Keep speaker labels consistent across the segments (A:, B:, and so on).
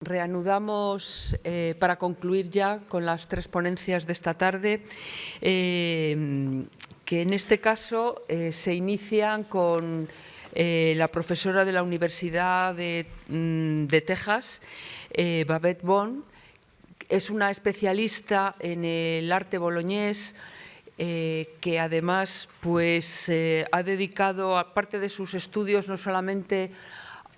A: Reanudamos para concluir ya con las tres ponencias de esta tarde, que en este caso se inician con la profesora de la Universidad de Texas, Babette Bohn. Es una especialista en el arte boloñés, que además pues, ha dedicado, aparte de sus estudios, no solamente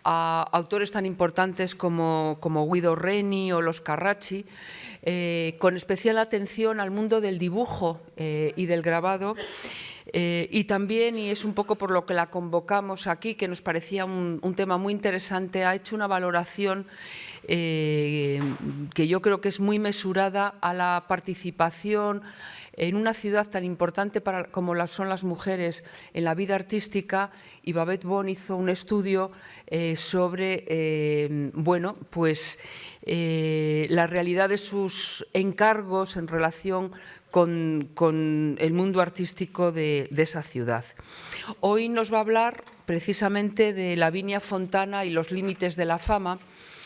A: a autores tan importantes como Guido Reni o los Carracci, con especial atención al mundo del dibujo y del grabado, y también, y es un poco por lo que la convocamos aquí, que nos parecía un tema muy interesante, ha hecho una valoración que yo creo que es muy mesurada a la participación en una ciudad tan importante como son las mujeres en la vida artística, y Babette Bohn hizo un estudio sobre bueno, pues, la realidad de sus encargos en relación con el mundo artístico de esa ciudad. Hoy nos va a hablar precisamente de Lavinia Fontana y los límites de la fama,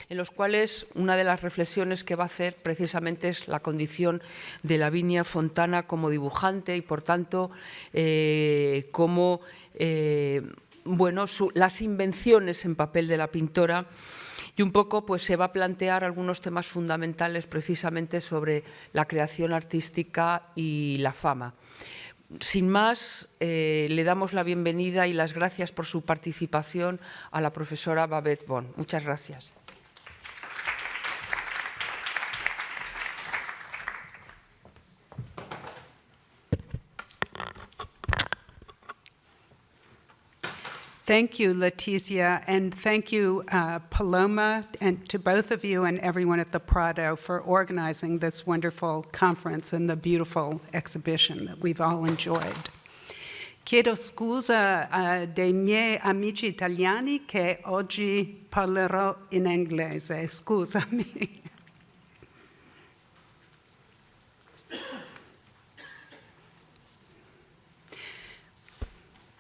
A: en los cuales una de las reflexiones que va a hacer precisamente es la condición de Lavinia Fontana como dibujante y, por tanto, como bueno, las invenciones en papel de la pintora, y un poco pues, se va a plantear algunos temas fundamentales precisamente sobre la creación artística y la fama. Sin más, le damos la bienvenida y las gracias por su participación a la profesora Babette Bohn. Muchas gracias.
B: Thank you, Leticia, and thank you, Paloma, and to both of you and everyone at the Prado for organizing this wonderful conference and the beautiful exhibition that we've all enjoyed. Chiedo scusa dei miei amici italiani che oggi parlerò in inglese, scusami.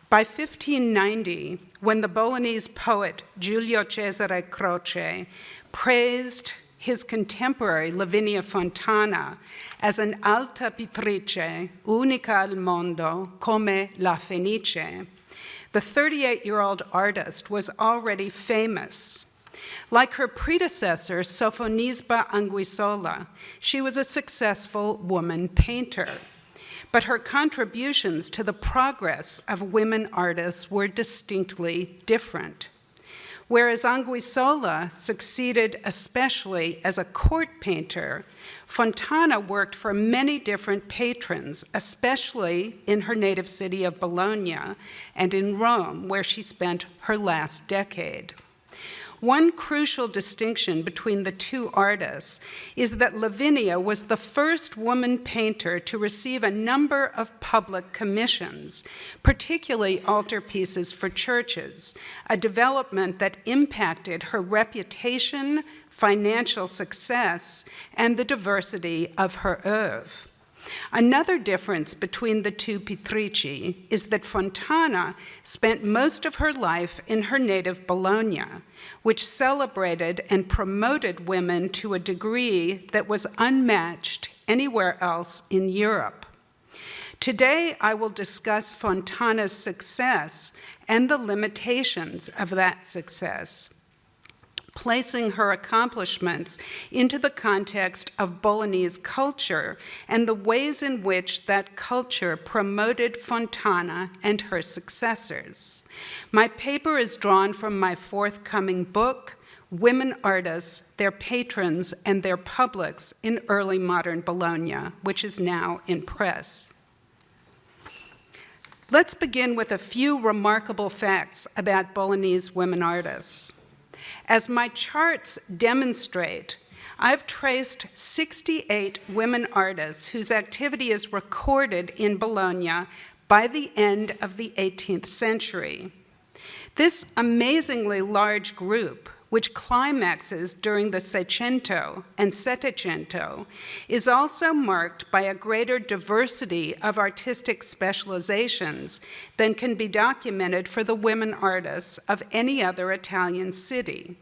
B: By 1590, when the Bolognese poet Giulio Cesare Croce praised his contemporary Lavinia Fontana as an alta pittrice, unica al mondo, come la Fenice, the 38-year-old artist was already famous. Like her predecessor, Sofonisba Anguissola, she was a successful woman painter. But her contributions to the progress of women artists were distinctly different. Whereas Anguissola succeeded especially as a court painter, Fontana worked for many different patrons, especially in her native city of Bologna and in Rome, where she spent her last decade. One crucial distinction between the two artists is that Lavinia was the first woman painter to receive a number of public commissions, particularly altarpieces for churches, a development that impacted her reputation, financial success, and the diversity of her oeuvre. Another difference between the two pittrici is that Fontana spent most of her life in her native Bologna, which celebrated and promoted women to a degree that was unmatched anywhere else in Europe. Today, I will discuss Fontana's success and the limitations of that success, placing her accomplishments into the context of Bolognese culture and the ways in which that culture promoted Fontana and her successors. My paper is drawn from my forthcoming book, Women Artists, Their Patrons, and Their Publics in Early Modern Bologna, which is now in press. Let's begin with a few remarkable facts about Bolognese women artists. As my charts demonstrate, I've traced 68 women artists whose activity is recorded in Bologna by the end of the 18th century. This amazingly large group, which climaxes during the Seicento and Settecento, is also marked by a greater diversity of artistic specializations than can be documented for the women artists of any other Italian city.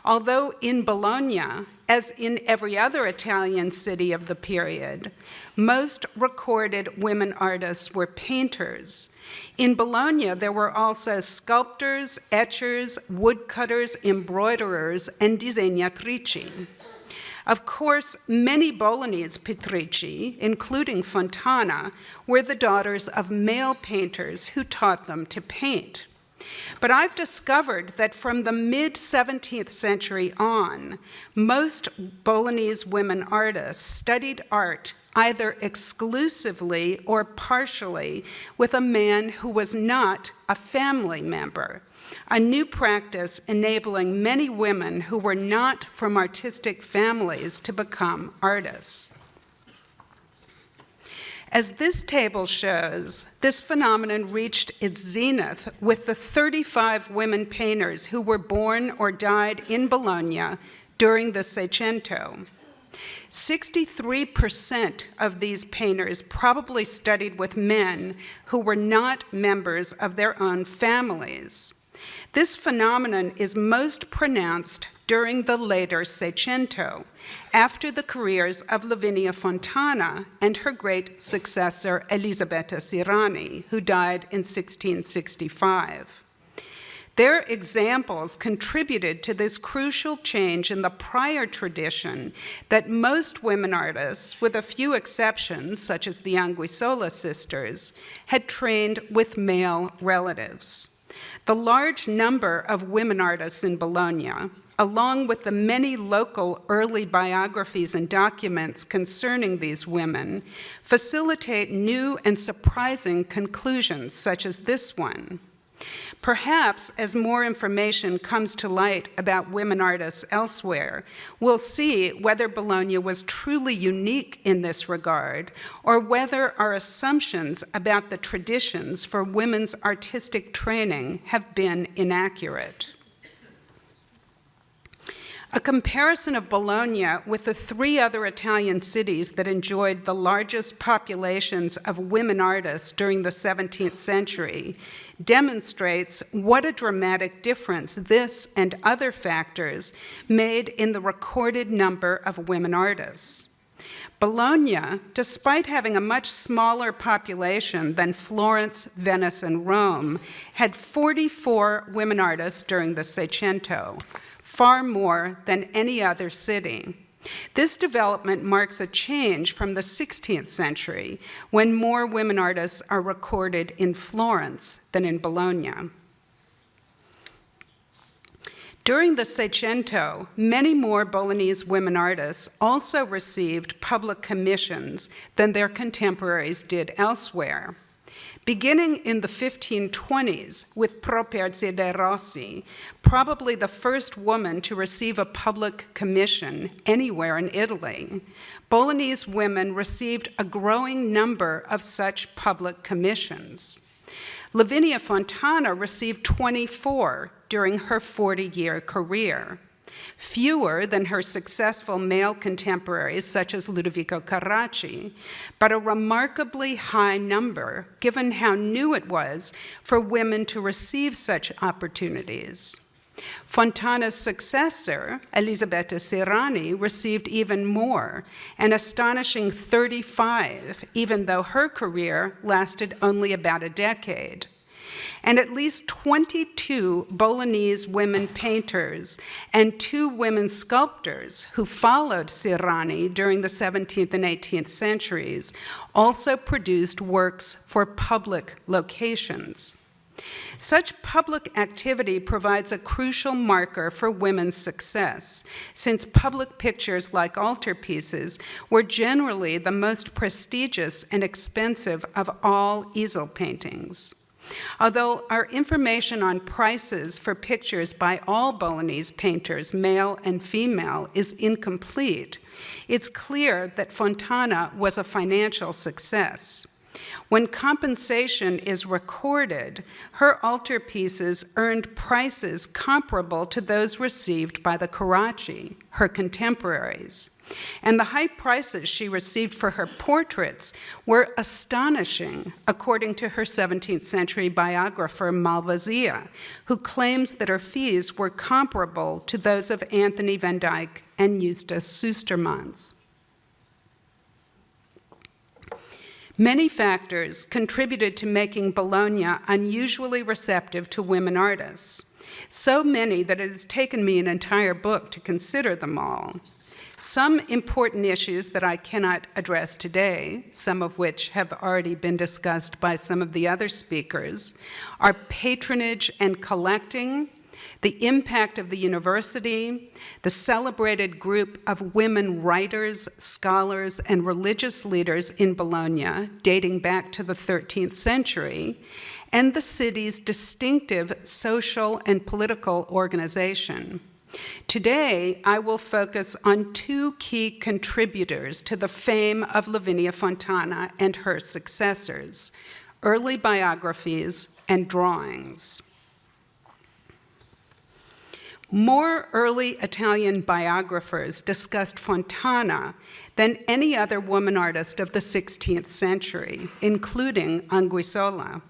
B: Although in Bologna, as in every other Italian city of the period, most recorded women artists were painters. In Bologna, there were also sculptors, etchers, woodcutters, embroiderers, and disegnatrici. Of course, many Bolognese pittrici, including Fontana, were the daughters of male painters who taught them to paint. But I've discovered that from the mid-17th century on, most Bolognese women artists studied art either exclusively or partially with a man who was not a family member, a new practice enabling many women who were not from artistic families to become artists. As this table shows, this phenomenon reached its zenith with the 35 women painters who were born or died in Bologna during the Seicento. 63% of these painters probably studied with men who were not members of their own families. This phenomenon is most pronounced during the later Seicento, after the careers of Lavinia Fontana and her great successor Elisabetta Sirani, who died in 1665. Their examples contributed to this crucial change in the prior tradition that most women artists, with a few exceptions, such as the Anguissola sisters, had trained with male relatives. The large number of women artists in Bologna, along with the many local early biographies and documents concerning these women, facilitate new and surprising conclusions, such as this one. Perhaps as more information comes to light about women artists elsewhere, we'll see whether Bologna was truly unique in this regard, or whether our assumptions about the traditions for women's artistic training have been inaccurate. A comparison of Bologna with the 3 other Italian cities that enjoyed the largest populations of women artists during the 17th century demonstrates what a dramatic difference this and other factors made in the recorded number of women artists. Bologna, despite having a much smaller population than Florence, Venice, and Rome, had 44 women artists during the Seicento, far more than any other city. This development marks a change from the 16th century, when more women artists are recorded in Florence than in Bologna. During the Seicento, many more Bolognese women artists also received public commissions than their contemporaries did elsewhere. Beginning in the 1520s with Properzia de' Rossi, probably the first woman to receive a public commission anywhere in Italy, Bolognese women received a growing number of such public commissions. Lavinia Fontana received 24 during her 40-year career, fewer than her successful male contemporaries such as Ludovico Carracci, but a remarkably high number given how new it was for women to receive such opportunities. Fontana's successor, Elisabetta Sirani, received even more, an astonishing 35, even though her career lasted only about a decade. And at least 22 Bolognese women painters and 2 women sculptors who followed Sirani during the 17th and 18th centuries also produced works for public locations. Such public activity provides a crucial marker for women's success, since public pictures like altarpieces were generally the most prestigious and expensive of all easel paintings. Although our information on prices for pictures by all Bolognese painters, male and female, is incomplete, it's clear that Fontana was a financial success. When compensation is recorded, her altarpieces earned prices comparable to those received by the Carracci, her contemporaries. And the high prices she received for her portraits were astonishing, according to her 17th century biographer Malvasia, who claims that her fees were comparable to those of Anthony van Dyck and Eustace Sustermans. Many factors contributed to making Bologna unusually receptive to women artists, so many that it has taken me an entire book to consider them all. Some important issues that I cannot address today, some of which have already been discussed by some of the other speakers, are patronage and collecting, the impact of the university, the celebrated group of women writers, scholars, and religious leaders in Bologna, dating back to the 13th century, and the city's distinctive social and political organization. Today, I will focus on two key contributors to the fame of Lavinia Fontana and her successors: early biographies and drawings. More early Italian biographers discussed Fontana than any other woman artist of the 16th century, including Anguissola.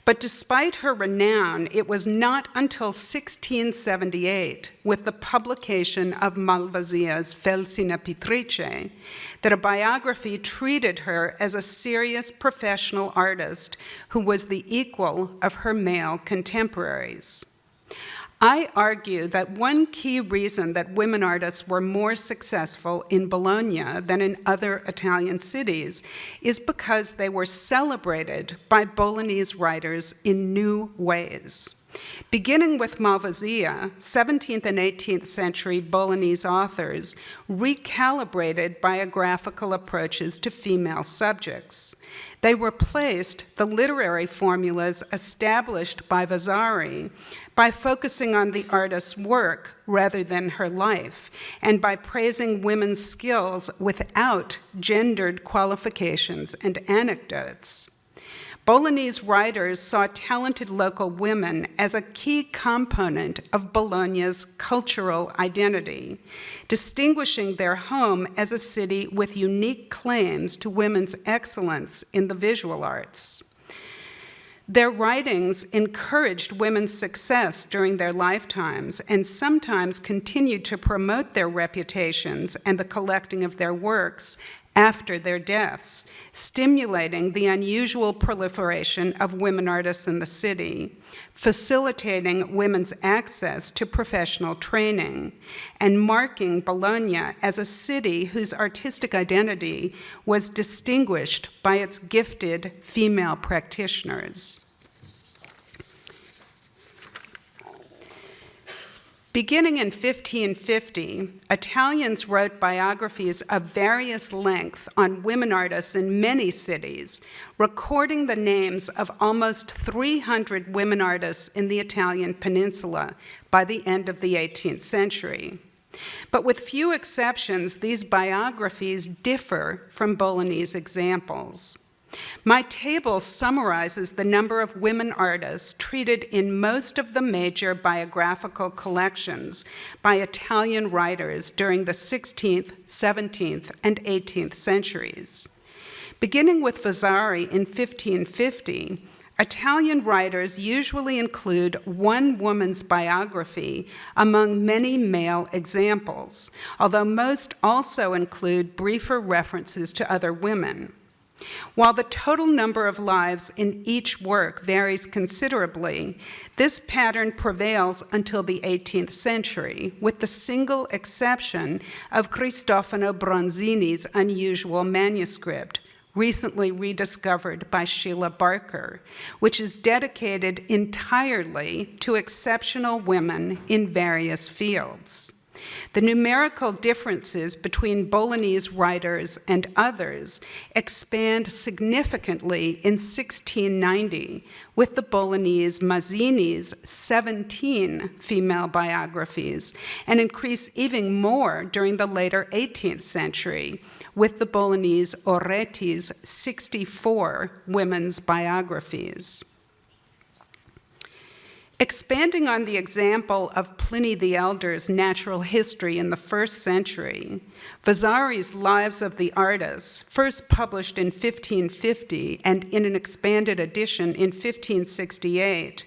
B: But despite her renown, it was not until 1678, with the publication of Malvasia's Felsina Pittrice, that a biography treated her as a serious professional artist who was the equal of her male contemporaries. I argue that one key reason that women artists were more successful in Bologna than in other Italian cities is because they were celebrated by Bolognese writers in new ways. Beginning with Malvasia, 17th and 18th century Bolognese authors recalibrated biographical approaches to female subjects. They replaced the literary formulas established by Vasari by focusing on the artist's work rather than her life, and by praising women's skills without gendered qualifications and anecdotes. Bolognese writers saw talented local women as a key component of Bologna's cultural identity, distinguishing their home as a city with unique claims to women's excellence in the visual arts. Their writings encouraged women's success during their lifetimes and sometimes continued to promote their reputations and the collecting of their works after their deaths, stimulating the unusual proliferation of women artists in the city, facilitating women's access to professional training, and marking Bologna as a city whose artistic identity was distinguished by its gifted female practitioners. Beginning in 1550, Italians wrote biographies of various length on women artists in many cities, recording the names of almost 300 women artists in the Italian peninsula by the end of the 18th century. But with few exceptions, these biographies differ from Bolognese examples. My table summarizes the number of women artists treated in most of the major biographical collections by Italian writers during the 16th, 17th, and 18th centuries. Beginning with Vasari in 1550, Italian writers usually include one woman's biography among many male examples, although most also include briefer references to other women. While the total number of lives in each work varies considerably, this pattern prevails until the 18th century, with the single exception of Cristofano Bronzini's unusual manuscript, recently rediscovered by Sheila Barker, which is dedicated entirely to exceptional women in various fields. The numerical differences between Bolognese writers and others expand significantly in 1690, with the Bolognese Mazzini's 17 female biographies, and increase even more during the later 18th century, with the Bolognese Oretti's 64 women's biographies. Expanding on the example of Pliny the Elder's natural history in the 1st century, Vasari's Lives of the Artists, first published in 1550 and in an expanded edition in 1568,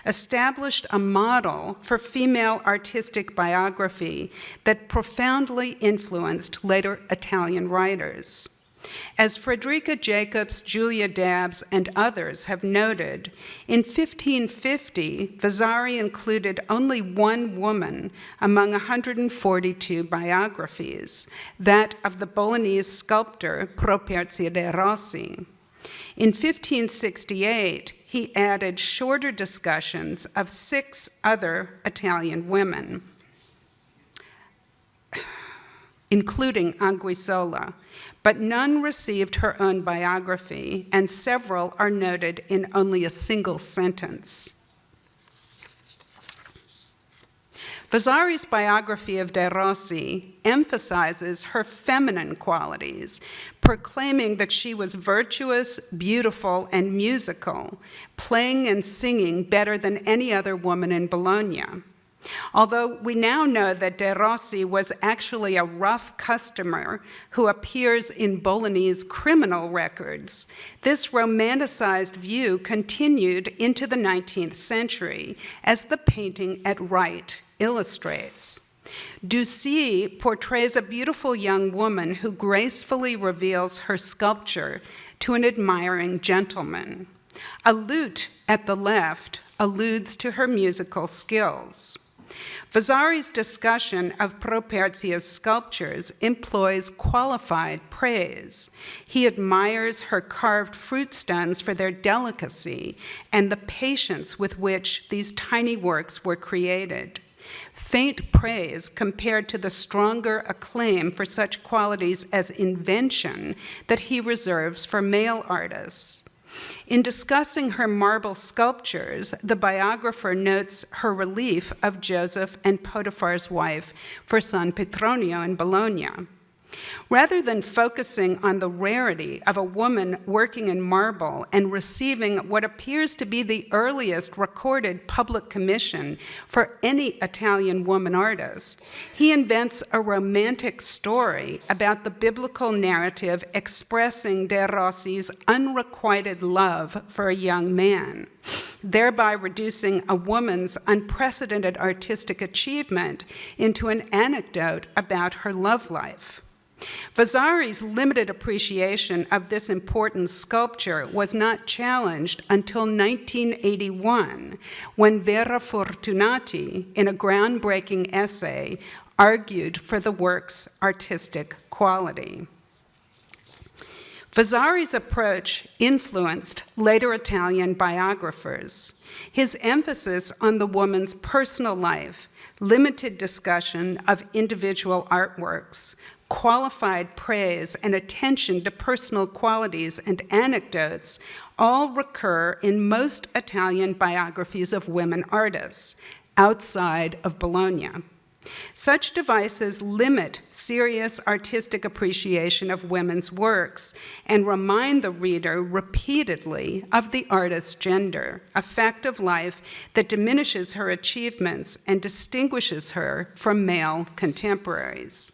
B: established a model for female artistic biography that profoundly influenced later Italian writers. As Frederica Jacobs, Julia Dabbs, and others have noted, in 1550, Vasari included only one woman among 142 biographies, that of the Bolognese sculptor Properzia de' Rossi. In 1568, he added shorter discussions of 6 other Italian women, including Anguissola, but none received her own biography, and several are noted in only a single sentence. Vasari's biography of De Rossi emphasizes her feminine qualities, proclaiming that she was virtuous, beautiful, and musical, playing and singing better than any other woman in Bologna. Although we now know that De Rossi was actually a rough customer who appears in Bolognese criminal records, this romanticized view continued into the 19th century, as the painting at right illustrates. Ducis portrays a beautiful young woman who gracefully reveals her sculpture to an admiring gentleman. A lute at the left alludes to her musical skills. Vasari's discussion of Properzia's sculptures employs qualified praise. He admires her carved fruit stones for their delicacy and the patience with which these tiny works were created. Faint praise compared to the stronger acclaim for such qualities as invention that he reserves for male artists. In discussing her marble sculptures, the biographer notes her relief of Joseph and Potiphar's wife for San Petronio in Bologna. Rather than focusing on the rarity of a woman working in marble and receiving what appears to be the earliest recorded public commission for any Italian woman artist, he invents a romantic story about the biblical narrative expressing De Rossi's unrequited love for a young man, thereby reducing a woman's unprecedented artistic achievement into an anecdote about her love life. Vasari's limited appreciation of this important sculpture was not challenged until 1981, when Vera Fortunati, in a groundbreaking essay, argued for the work's artistic quality. Vasari's approach influenced later Italian biographers. His emphasis on the woman's personal life, limited discussion of individual artworks, qualified praise, and attention to personal qualities and anecdotes all recur in most Italian biographies of women artists outside of Bologna. Such devices limit serious artistic appreciation of women's works and remind the reader repeatedly of the artist's gender, a fact of life that diminishes her achievements and distinguishes her from male contemporaries.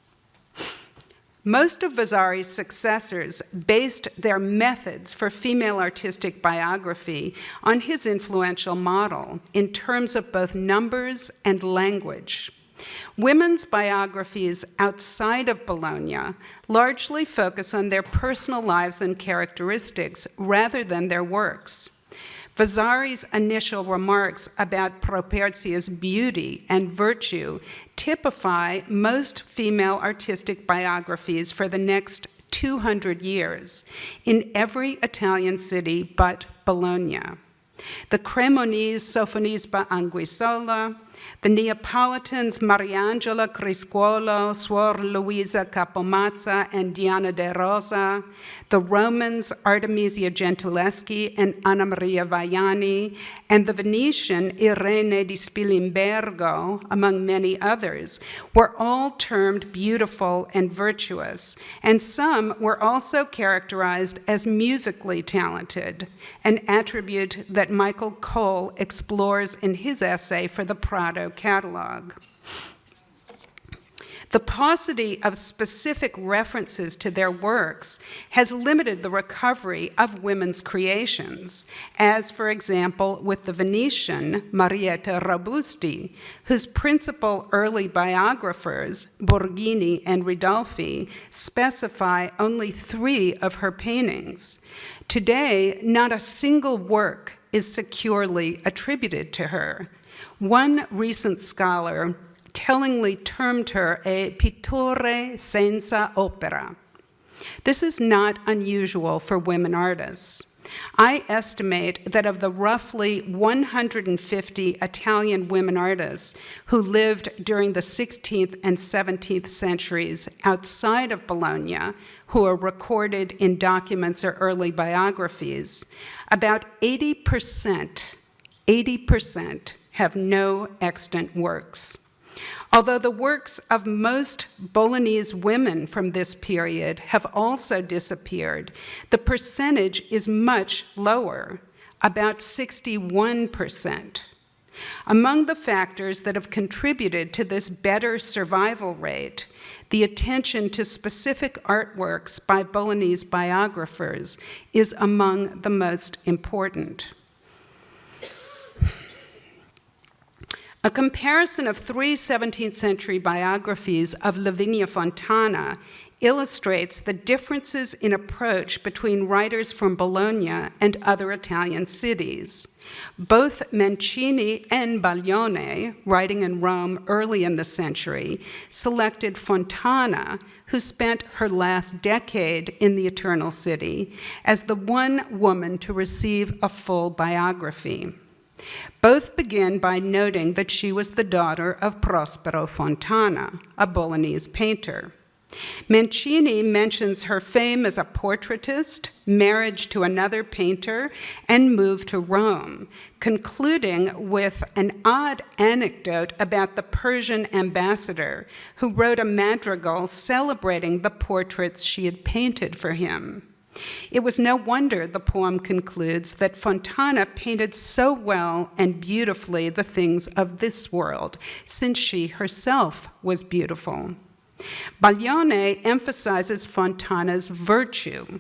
B: Most of Vasari's successors based their methods for female artistic biography on his influential model in terms of both numbers and language. Women's biographies outside of Bologna largely focus on their personal lives and characteristics rather than their works. Vasari's initial remarks about Properzia's beauty and virtue typify most female artistic biographies for the next 200 years in every Italian city but Bologna. The Cremonese Sofonisba Anguissola, the Neapolitans Mariangela Criscuolo, Suor Luisa Capomazza, and Diana de Rosa, the Romans Artemisia Gentileschi and Anna Maria Vaiani, and the Venetian Irene di Spilimbergo, among many others, were all termed beautiful and virtuous, and some were also characterized as musically talented, an attribute that Michael Cole explores in his essay for the Prado catalog. The paucity of specific references to their works has limited the recovery of women's creations, as, for example, with the Venetian Marietta Robusti, whose principal early biographers, Borghini and Ridolfi, specify only 3 of her paintings. Today, not a single work is securely attributed to her. One recent scholar tellingly termed her a pittore senza opera. This is not unusual for women artists. I estimate that of the roughly 150 Italian women artists who lived during the 16th and 17th centuries outside of Bologna, who are recorded in documents or early biographies, about 80% have no extant works. Although the works of most Bolognese women from this period have also disappeared, the percentage is much lower, about 61%. Among the factors that have contributed to this better survival rate, the attention to specific artworks by Bolognese biographers is among the most important. A comparison of 3 17th century biographies of Lavinia Fontana illustrates the differences in approach between writers from Bologna and other Italian cities. Both Mancini and Baglione, writing in Rome early in the century, selected Fontana, who spent her last decade in the Eternal City, as the one woman to receive a full biography. Both begin by noting that she was the daughter of Prospero Fontana, a Bolognese painter. Mancini mentions her fame as a portraitist, marriage to another painter, and move to Rome, concluding with an odd anecdote about the Persian ambassador who wrote a madrigal celebrating the portraits she had painted for him. It was no wonder, the poem concludes, that Fontana painted so well and beautifully the things of this world, since she herself was beautiful. Baglione emphasizes Fontana's virtue,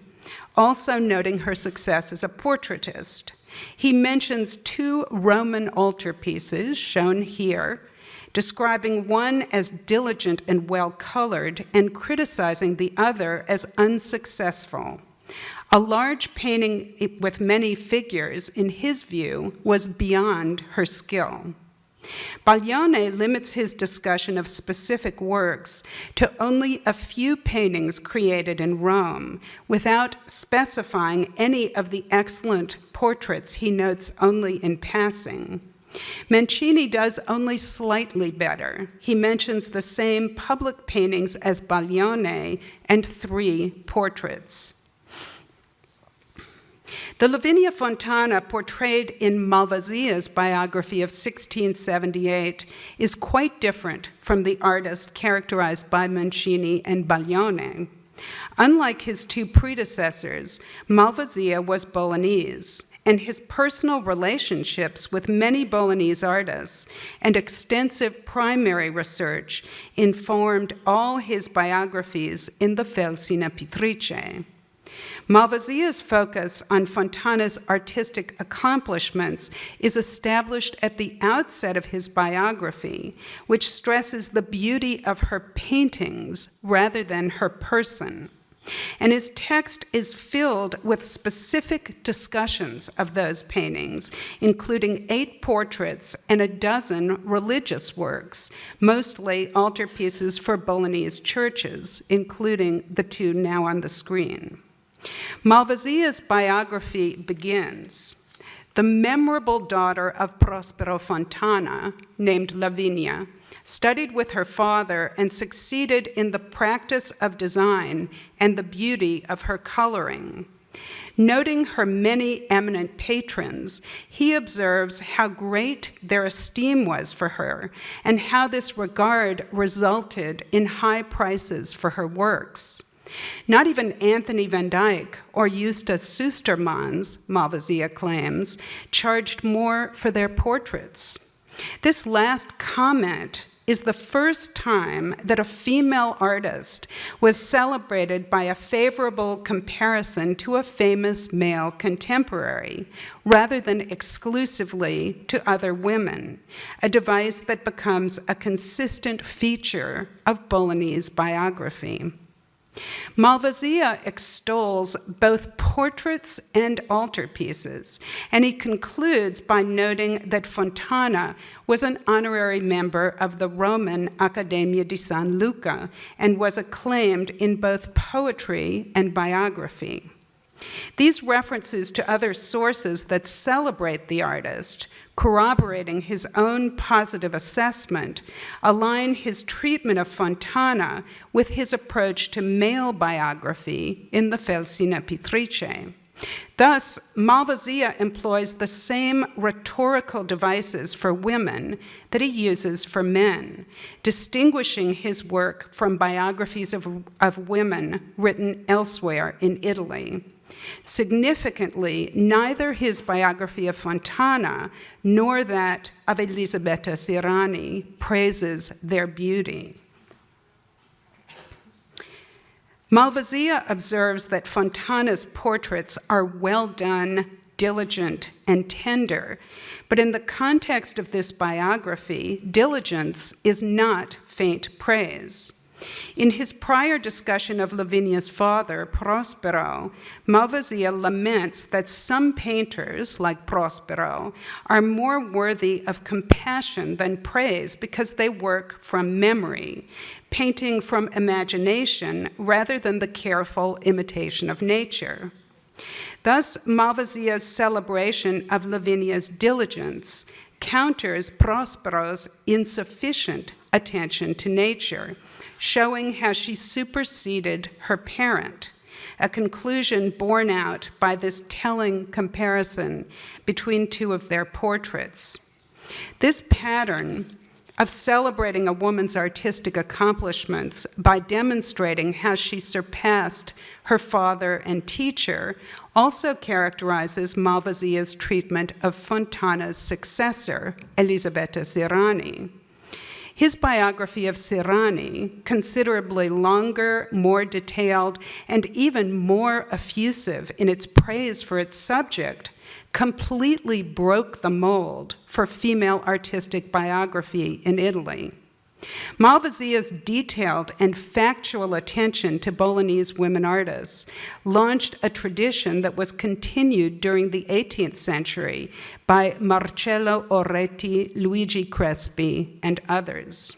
B: also noting her success as a portraitist. He mentions 2 Roman altarpieces, shown here, describing one as diligent and well-colored and criticizing the other as unsuccessful. A large painting with many figures, in his view, was beyond her skill. Baglione limits his discussion of specific works to only a few paintings created in Rome, without specifying any of the excellent portraits he notes only in passing. Mancini does only slightly better. He mentions the same public paintings as Baglione and 3 portraits. The Lavinia Fontana portrayed in Malvasia's biography of 1678 is quite different from the artist characterized by Mancini and Baglione. Unlike his 2 predecessors, Malvasia was Bolognese, and his personal relationships with many Bolognese artists and extensive primary research informed all his biographies in the Felsina Pittrice. Malvasia's focus on Fontana's artistic accomplishments is established at the outset of his biography, which stresses the beauty of her paintings rather than her person. And his text is filled with specific discussions of those paintings, including 8 portraits and a dozen religious works, mostly altarpieces for Bolognese churches, including the 2 now on the screen. Malvasia's biography begins, the memorable daughter of Prospero Fontana, named Lavinia, studied with her father and succeeded in the practice of design and the beauty of her coloring. Noting her many eminent patrons, he observes how great their esteem was for her and how this regard resulted in high prices for her works. Not even Anthony van Dyck or Justus Sustermans, Malvasia claims, charged more for their portraits. This last comment is the first time that a female artist was celebrated by a favorable comparison to a famous male contemporary, rather than exclusively to other women, a device that becomes a consistent feature of Bolognese biography. Malvasia extols both portraits and altarpieces, and he concludes by noting that Fontana was an honorary member of the Roman Accademia di San Luca and was acclaimed in both poetry and biography. These references to other sources that celebrate the artist, corroborating his own positive assessment, align his treatment of Fontana with his approach to male biography in the Felsina Pittrice. Thus, Malvasia employs the same rhetorical devices for women that he uses for men, distinguishing his work from biographies of women written elsewhere in Italy. Significantly, neither his biography of Fontana nor that of Elisabetta Sirani praises their beauty. Malvasia observes that Fontana's portraits are well done, diligent, and tender, but in the context of this biography, diligence is not faint praise. In his prior discussion of Lavinia's father, Prospero, Malvasia laments that some painters, like Prospero, are more worthy of compassion than praise because they work from memory, painting from imagination rather than the careful imitation of nature. Thus, Malvasia's celebration of Lavinia's diligence counters Prospero's insufficient attention to nature, showing how she superseded her parent, a conclusion borne out by this telling comparison between two of their portraits. This pattern of celebrating a woman's artistic accomplishments by demonstrating how she surpassed her father and teacher also characterizes Malvasia's treatment of Fontana's successor, Elisabetta Sirani. His biography of Sirani, considerably longer, more detailed, and even more effusive in its praise for its subject, completely broke the mold for female artistic biography in Italy. Malvasia's detailed and factual attention to Bolognese women artists launched a tradition that was continued during the 18th century by Marcello Oretti, Luigi Crespi, and others.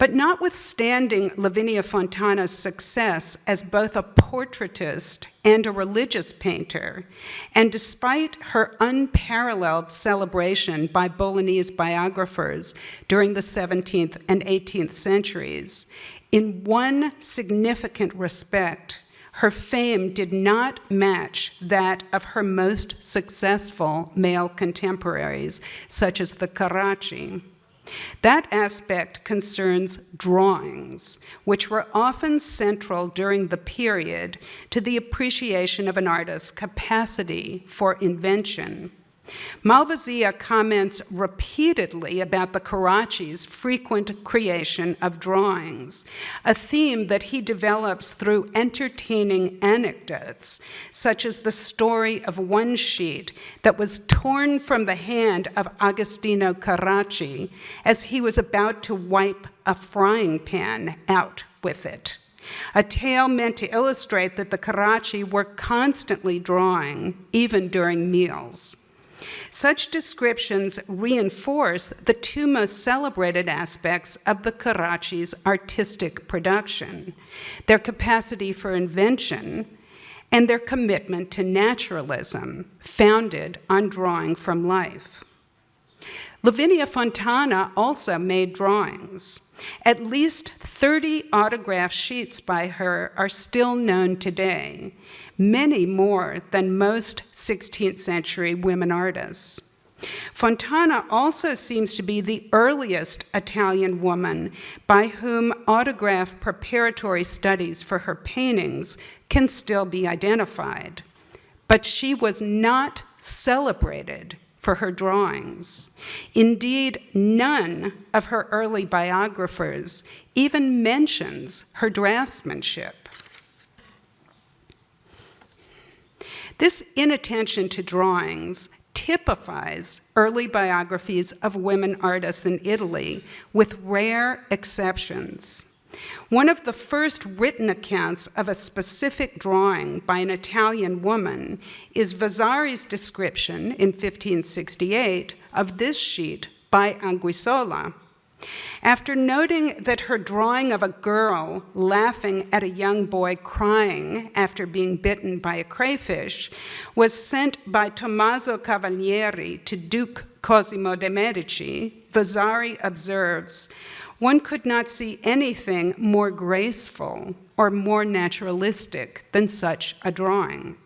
B: But notwithstanding Lavinia Fontana's success as both a portraitist and a religious painter, and despite her unparalleled celebration by Bolognese biographers during the 17th and 18th centuries, in one significant respect, her fame did not match that of her most successful male contemporaries, such as the Carracci. That aspect concerns drawings, which were often central during the period to the appreciation of an artist's capacity for invention. Malvasia comments repeatedly about the Carracci's frequent creation of drawings, a theme that he develops through entertaining anecdotes, such as the story of one sheet that was torn from the hand of Agostino Carracci as he was about to wipe a frying pan out with it. A tale meant to illustrate that the Carracci were constantly drawing, even during meals. Such descriptions reinforce the two most celebrated aspects of the Carracci's artistic production, their capacity for invention and their commitment to naturalism, founded on drawing from life. Lavinia Fontana also made drawings. At least 30 autograph sheets by her are still known today, many more than most 16th century women artists. Fontana also seems to be the earliest Italian woman by whom autograph preparatory studies for her paintings can still be identified. But she was not celebrated for her drawings. Indeed, none of her early biographers even mentions her draftsmanship. This inattention to drawings typifies early biographies of women artists in Italy, with rare exceptions. One of the first written accounts of a specific drawing by an Italian woman is Vasari's description in 1568 of this sheet by Anguissola. After noting that her drawing of a girl laughing at a young boy crying after being bitten by a crayfish was sent by Tommaso Cavalieri to Duke Cosimo de' Medici, Vasari observes, "One could not see anything more graceful or more naturalistic than such a drawing."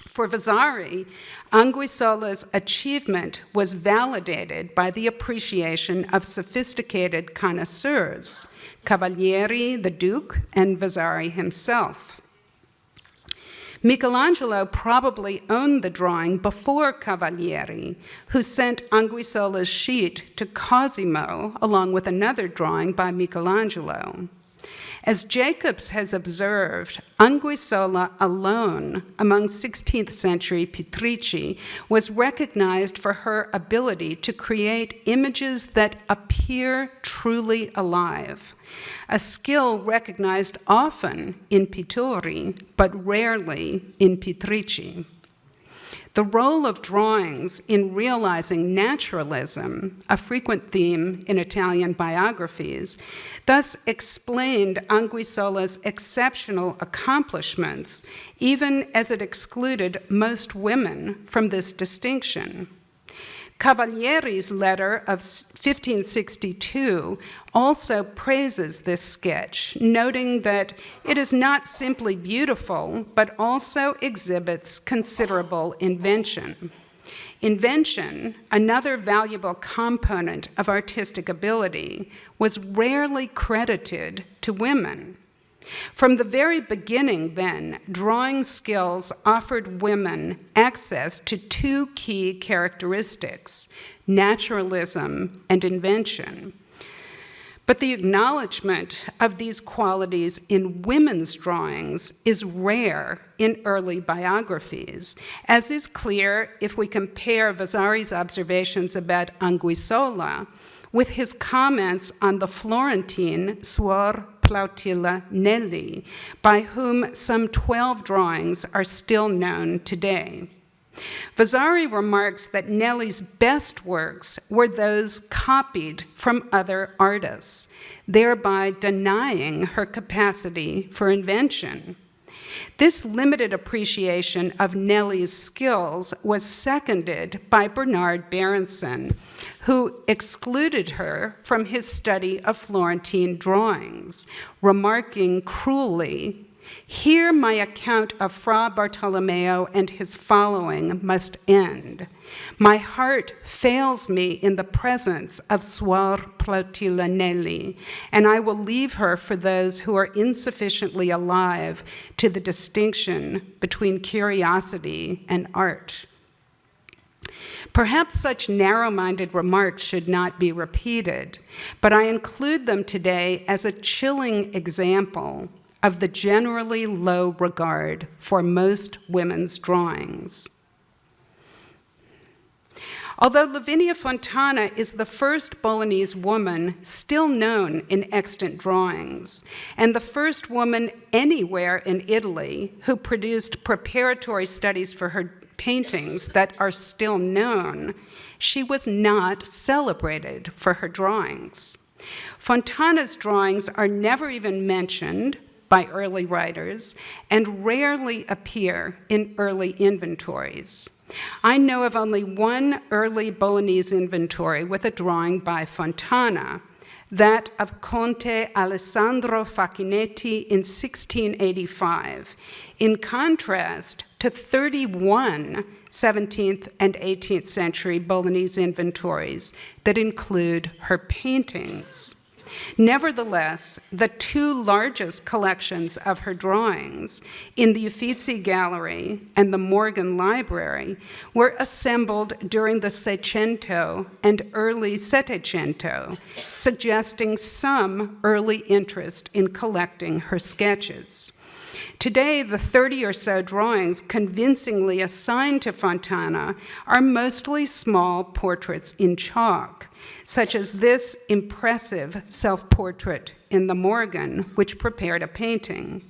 B: For Vasari, Anguissola's achievement was validated by the appreciation of sophisticated connoisseurs, Cavalieri, the Duke, and Vasari himself. Michelangelo probably owned the drawing before Cavalieri, who sent Anguissola's sheet to Cosimo along with another drawing by Michelangelo. As Jacobs has observed, Anguissola alone among 16th century Pittrici was recognized for her ability to create images that appear truly alive, a skill recognized often in pittori, but rarely in Pittrici. The role of drawings in realizing naturalism, a frequent theme in Italian biographies, thus explained Anguissola's exceptional accomplishments, even as it excluded most women from this distinction. Cavalieri's letter of 1562 also praises this sketch, noting that it is not simply beautiful, but also exhibits considerable invention. Invention, another valuable component of artistic ability, was rarely credited to women. From the very beginning, then, drawing skills offered women access to two key characteristics, naturalism and invention. But the acknowledgement of these qualities in women's drawings is rare in early biographies, as is clear if we compare Vasari's observations about Anguissola with his comments on the Florentine Suor Plautilla Nelli, by whom some 12 drawings are still known today. Vasari remarks that Nelli's best works were those copied from other artists, thereby denying her capacity for invention. This limited appreciation of Nelli's skills was seconded by Bernard Berenson, who excluded her from his study of Florentine drawings, remarking cruelly, "Here my account of Fra Bartolomeo and his following must end. My heart fails me in the presence of Suor Plautilla Nelli, and I will leave her for those who are insufficiently alive to the distinction between curiosity and art." Perhaps such narrow-minded remarks should not be repeated, but I include them today as a chilling example of the generally low regard for most women's drawings. Although Lavinia Fontana is the first Bolognese woman still known in extant drawings, and the first woman anywhere in Italy who produced preparatory studies for her paintings that are still known, she was not celebrated for her drawings. Fontana's drawings are never even mentioned, by early writers and rarely appear in early inventories. I know of only one early Bolognese inventory with a drawing by Fontana, that of Conte Alessandro Facchinetti in 1685, in contrast to 31 17th and 18th century Bolognese inventories that include her paintings. Nevertheless, the two largest collections of her drawings in the Uffizi Gallery and the Morgan Library were assembled during the Seicento and early Settecento, suggesting some early interest in collecting her sketches. Today, the 30 or so drawings convincingly assigned to Fontana are mostly small portraits in chalk, such as this impressive self-portrait in the Morgan, which prepared a painting.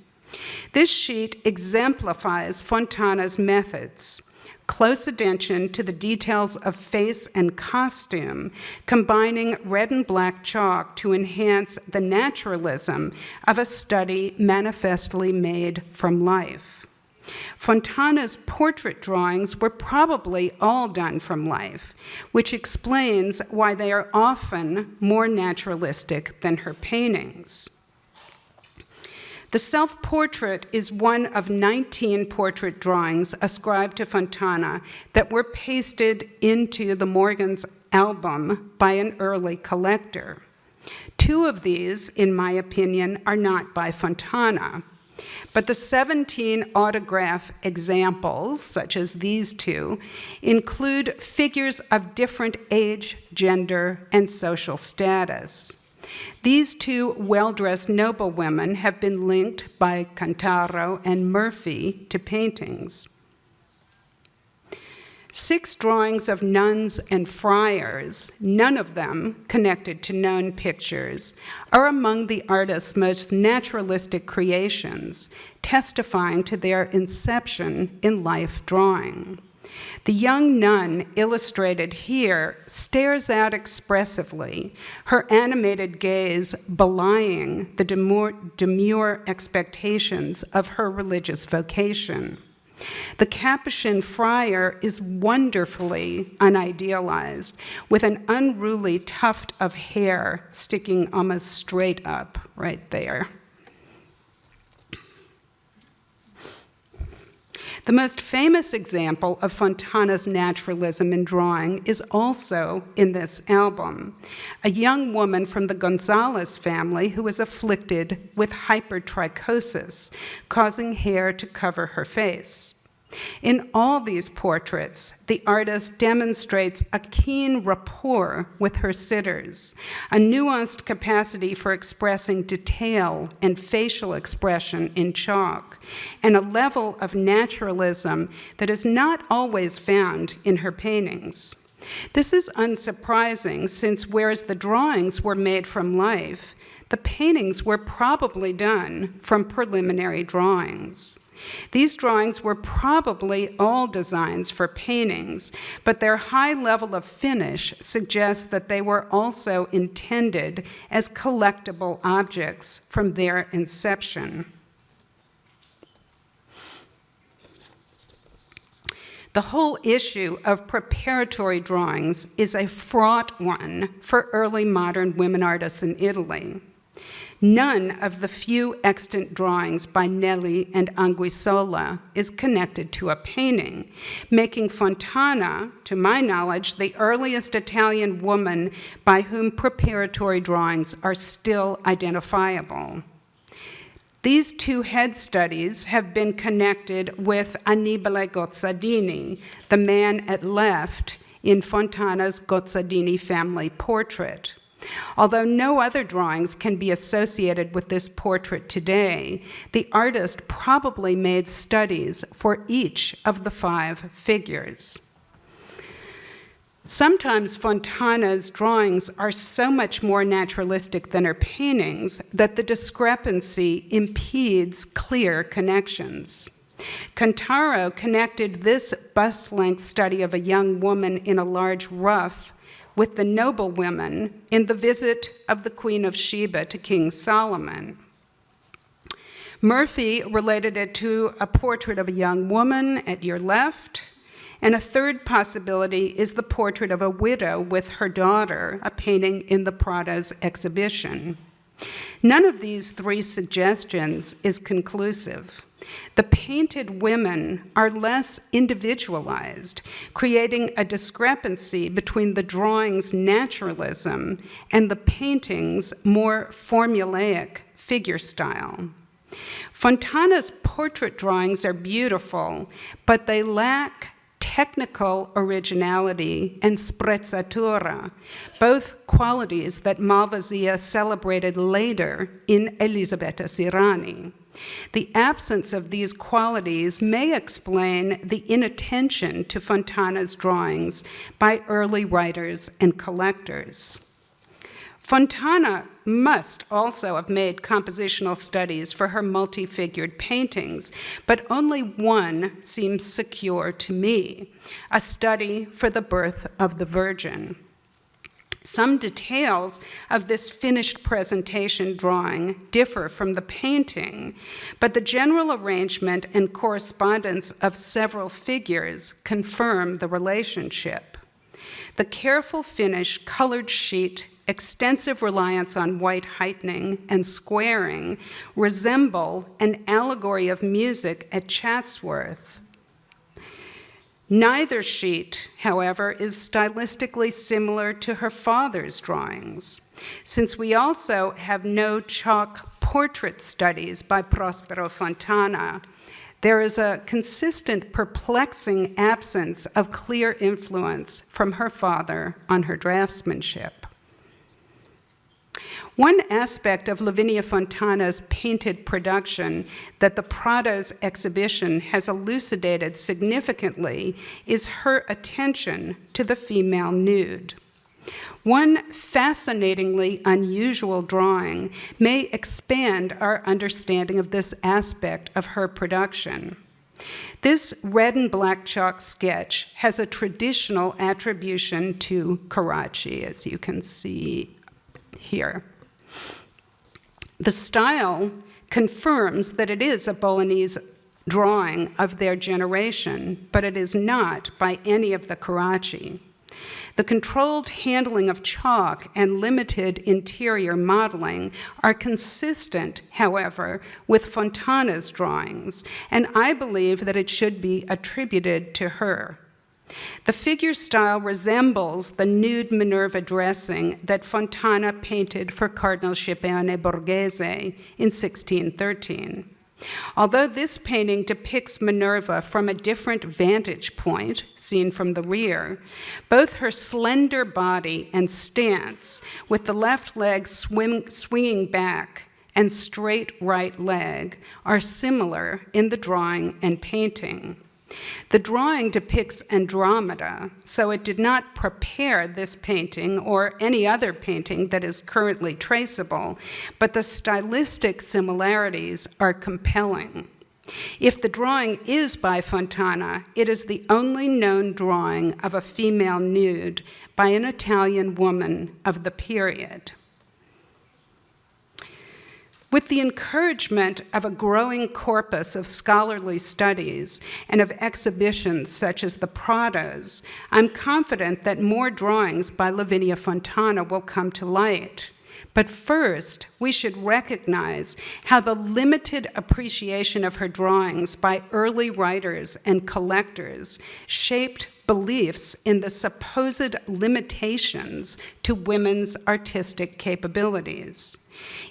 B: This sheet exemplifies Fontana's methods: close attention to the details of face and costume, combining red and black chalk to enhance the naturalism of a study manifestly made from life. Fontana's portrait drawings were probably all done from life, which explains why they are often more naturalistic than her paintings. The self-portrait is one of 19 portrait drawings ascribed to Fontana that were pasted into the Morgan's album by an early collector. Two of these, in my opinion, are not by Fontana, but the 17 autograph examples, such as these two, include figures of different age, gender, and social status. These two well-dressed noblewomen have been linked by Cantaro and Murphy to paintings. 6 drawings of nuns and friars, none of them connected to known pictures, are among the artist's most naturalistic creations, testifying to their inception in life drawing. The young nun illustrated here stares out expressively, her animated gaze belying the demure expectations of her religious vocation. The Capuchin friar is wonderfully unidealized, with an unruly tuft of hair sticking almost straight up right there. The most famous example of Fontana's naturalism in drawing is also in this album, a young woman from the Gonzalez family who was afflicted with hypertrichosis, causing hair to cover her face. In all these portraits, the artist demonstrates a keen rapport with her sitters, a nuanced capacity for expressing detail and facial expression in chalk, and a level of naturalism that is not always found in her paintings. This is unsurprising, since whereas the drawings were made from life, the paintings were probably done from preliminary drawings. These drawings were probably all designs for paintings, but their high level of finish suggests that they were also intended as collectible objects from their inception. The whole issue of preparatory drawings is a fraught one for early modern women artists in Italy. None of the few extant drawings by Nelli and Anguissola is connected to a painting, making Fontana, to my knowledge, the earliest Italian woman by whom preparatory drawings are still identifiable. These two head studies have been connected with Annibale Gozzadini, the man at left in Fontana's Gozzadini family portrait. Although no other drawings can be associated with this portrait today, the artist probably made studies for each of the 5 figures. Sometimes Fontana's drawings are so much more naturalistic than her paintings that the discrepancy impedes clear connections. Cantaro connected this bust-length study of a young woman in a large ruff with the noblewomen in the visit of the Queen of Sheba to King Solomon. Murphy related it to a portrait of a young woman at your left, and a third possibility is the portrait of a widow with her daughter, a painting in the Prada's exhibition. None of these three suggestions is conclusive. The painted women are less individualized, creating a discrepancy between the drawing's naturalism and the painting's more formulaic figure style. Fontana's portrait drawings are beautiful, but they lack technical originality and sprezzatura, both qualities that Malvasia celebrated later in Elisabetta Sirani. The absence of these qualities may explain the inattention to Fontana's drawings by early writers and collectors. Fontana must also have made compositional studies for her multi-figured paintings, but only one seems secure to me, a study for the birth of the Virgin. Some details of this finished presentation drawing differ from the painting, but the general arrangement and correspondence of several figures confirm the relationship. The careful finish, colored sheet, extensive reliance on white heightening and squaring resemble an allegory of music at Chatsworth. Neither sheet, however, is stylistically similar to her father's drawings. Since we also have no chalk portrait studies by Prospero Fontana, there is a consistent, perplexing absence of clear influence from her father on her draftsmanship. One aspect of Lavinia Fontana's painted production that the Prado's exhibition has elucidated significantly is her attention to the female nude. One fascinatingly unusual drawing may expand our understanding of this aspect of her production. This red and black chalk sketch has a traditional attribution to Carracci, as you can see here. The style confirms that it is a Bolognese drawing of their generation, but it is not by any of the Carracci. The controlled handling of chalk and limited interior modeling are consistent, however, with Fontana's drawings, and I believe that it should be attributed to her. The figure style resembles the nude Minerva dressing that Fontana painted for Cardinal Scipione Borghese in 1613. Although this painting depicts Minerva from a different vantage point, seen from the rear, both her slender body and stance, with the left leg swinging back and straight right leg, are similar in the drawing and painting. The drawing depicts Andromeda, so it did not prepare this painting or any other painting that is currently traceable, but the stylistic similarities are compelling. If the drawing is by Fontana, it is the only known drawing of a female nude by an Italian woman of the period. With the encouragement of a growing corpus of scholarly studies and of exhibitions such as the Prado's, I'm confident that more drawings by Lavinia Fontana will come to light. But first, we should recognize how the limited appreciation of her drawings by early writers and collectors shaped beliefs in the supposed limitations to women's artistic capabilities.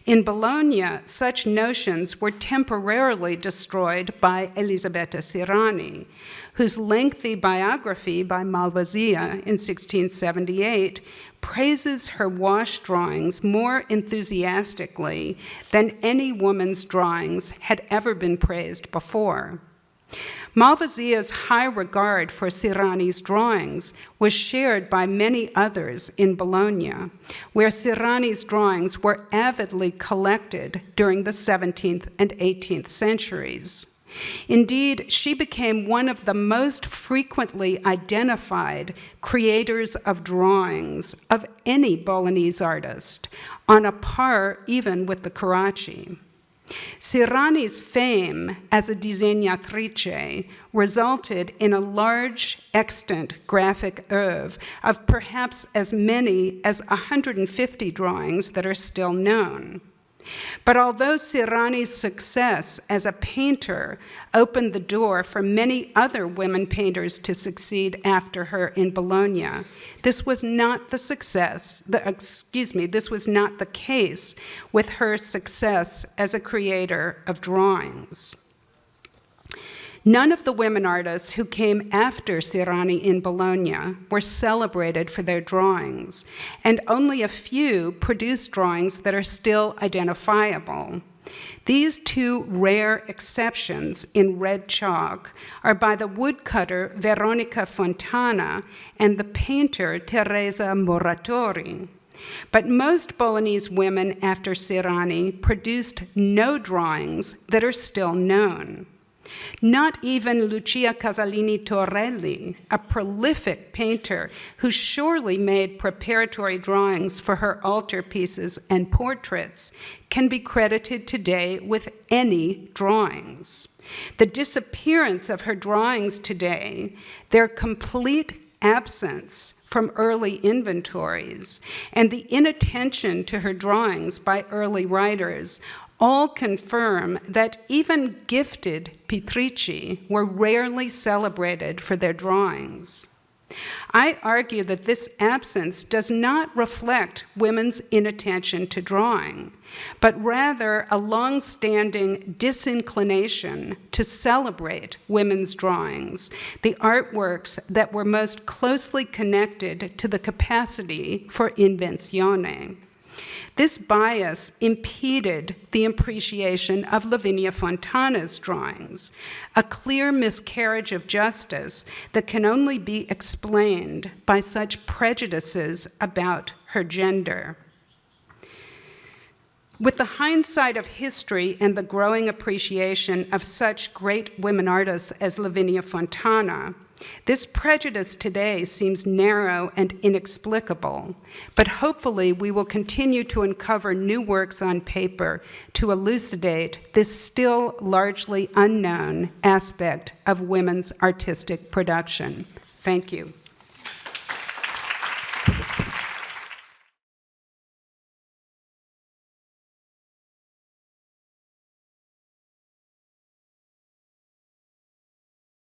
B: In Bologna, such notions were temporarily destroyed by Elisabetta Sirani, whose lengthy biography by Malvasia in 1678 praises her wash drawings more enthusiastically than any woman's drawings had ever been praised before. Malvasia's high regard for Sirani's drawings was shared by many others in Bologna, where Sirani's drawings were avidly collected during the 17th and 18th centuries. Indeed, she became one of the most frequently identified creators of drawings of any Bolognese artist, on a par even with the Carracci. Sirani's fame as a disegnatrice resulted in a large, extant graphic oeuvre of perhaps as many as 150 drawings that are still known. But although Sirani's success as a painter opened the door for many other women painters to succeed after her in Bologna, this was not the case with her success as a creator of drawings. None of the women artists who came after Sirani in Bologna were celebrated for their drawings, and only a few produced drawings that are still identifiable. These two rare exceptions in red chalk are by the woodcutter Veronica Fontana and the painter Teresa Moratori. But most Bolognese women after Sirani produced no drawings that are still known. Not even Lucia Casalini Torelli, a prolific painter who surely made preparatory drawings for her altarpieces and portraits, can be credited today with any drawings. The disappearance of her drawings today, their complete absence from early inventories, and the inattention to her drawings by early writers all confirm that even gifted pittrici were rarely celebrated for their drawings. I argue that this absence does not reflect women's inattention to drawing, but rather a long-standing disinclination to celebrate women's drawings, the artworks that were most closely connected to the capacity for invenzione. This bias impeded the appreciation of Lavinia Fontana's drawings, a clear miscarriage of justice that can only be explained by such prejudices about her gender. With the hindsight of history and the growing appreciation of such great women artists as Lavinia Fontana, this prejudice today seems narrow and inexplicable, but hopefully we will continue to uncover new works on paper to elucidate this still largely unknown aspect of women's artistic production. Thank you.